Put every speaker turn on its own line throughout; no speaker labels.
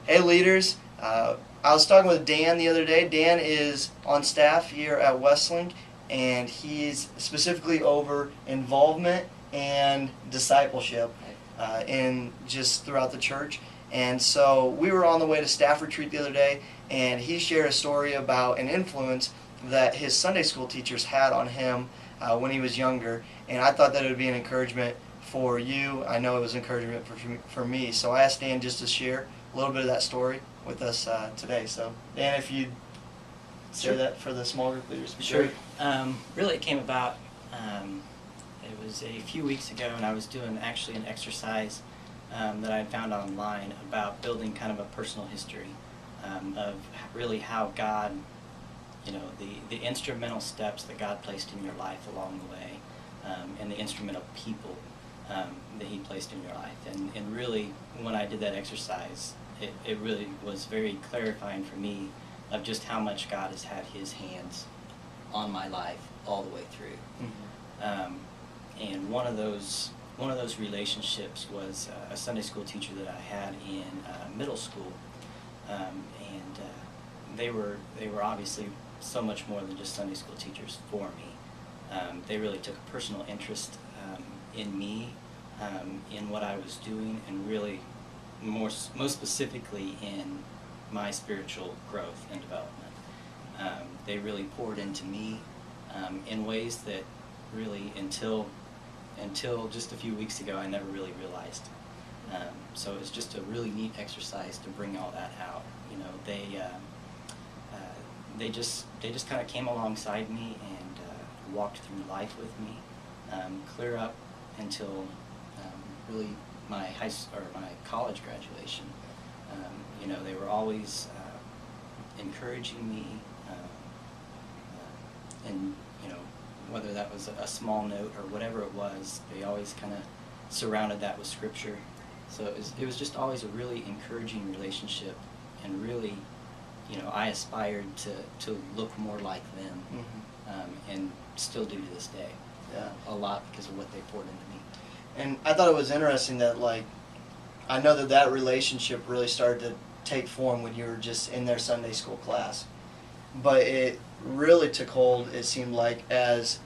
Hey, leaders. I was talking with Dan the other day. Dan is on staff here at Westlink, and he's specifically over involvement and discipleship in just throughout the church. And so we were on the way to staff retreat the other day, and he shared a story about an influence that his Sunday school teachers had on him when he was younger. And I thought that it would be an encouragement for you. I know it was encouragement for me. So I asked Dan just to share a little bit of that story with us today. So Dan, if you'd share that for the small group leaders.
Sure. Really it came about, it was a few weeks ago, and I was doing actually an exercise that I had found online about building kind of a personal history of really how God, the instrumental steps that God placed in your life along the way, and the instrumental people that He placed in your life. And really, when I did that exercise, it really was very clarifying for me of just how much God has had His hands on my life all the way through. Mm-hmm. And one of those relationships was a Sunday school teacher that I had in middle school, and they were obviously so much more than just Sunday school teachers for me. They really took a personal interest in me, in what I was doing, and really most specifically in my spiritual growth and development. They really poured into me in ways that really until just a few weeks ago I never really realized. So it's just a really neat exercise to bring all that out. They just kind of came alongside me and walked through life with me, clear up until really my college graduation. They were always encouraging me, and whether that was a small note or whatever it was, they always kind of surrounded that with scripture. So it was just always a really encouraging relationship, and really, I aspired to look more like them, mm-hmm. And still do to this day.
Yeah,
a lot because of what they poured into me.
And I thought it was interesting that, I know that relationship really started to take form when you were just in their Sunday school class. But it really took hold, it seemed like, as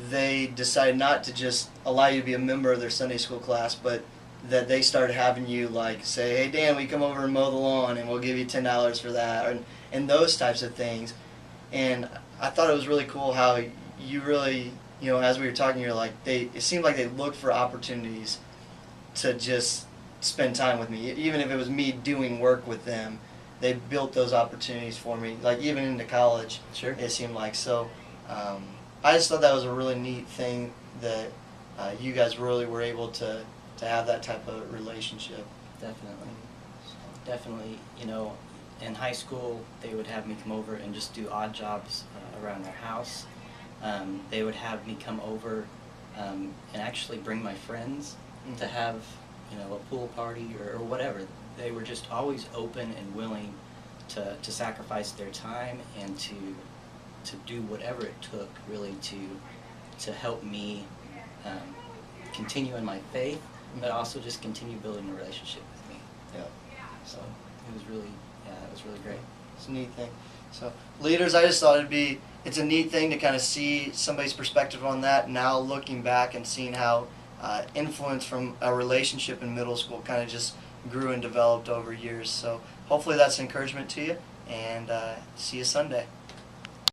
they decided not to just allow you to be a member of their Sunday school class, but that they started having you, say, hey, Dan, we come over and mow the lawn, and we'll give you $10 for that, and those types of things. And I thought it was really cool how you really, as we were talking, you're like, it seemed like they looked for opportunities to just spend time with me. Even if it was me doing work with them, they built those opportunities for me, even into college.
Sure.
It seemed like. So I just thought that was a really neat thing that you guys really were able to have that type of relationship.
Definitely. Definitely, in high school, they would have me come over and just do odd jobs around their house. They would have me come over and actually bring my friends, mm-hmm. to have, a pool party or whatever. They were just always open and willing to sacrifice their time and to do whatever it took, really, to help me continue in my faith, but also just continue building a relationship with me.
Yeah.
So it was really great.
It's a neat thing. So leaders, I just thought it's a neat thing to kind of see somebody's perspective on that now, looking back and seeing how influence from a relationship in middle school kind of just grew and developed over years. So hopefully that's encouragement to you, and see you Sunday.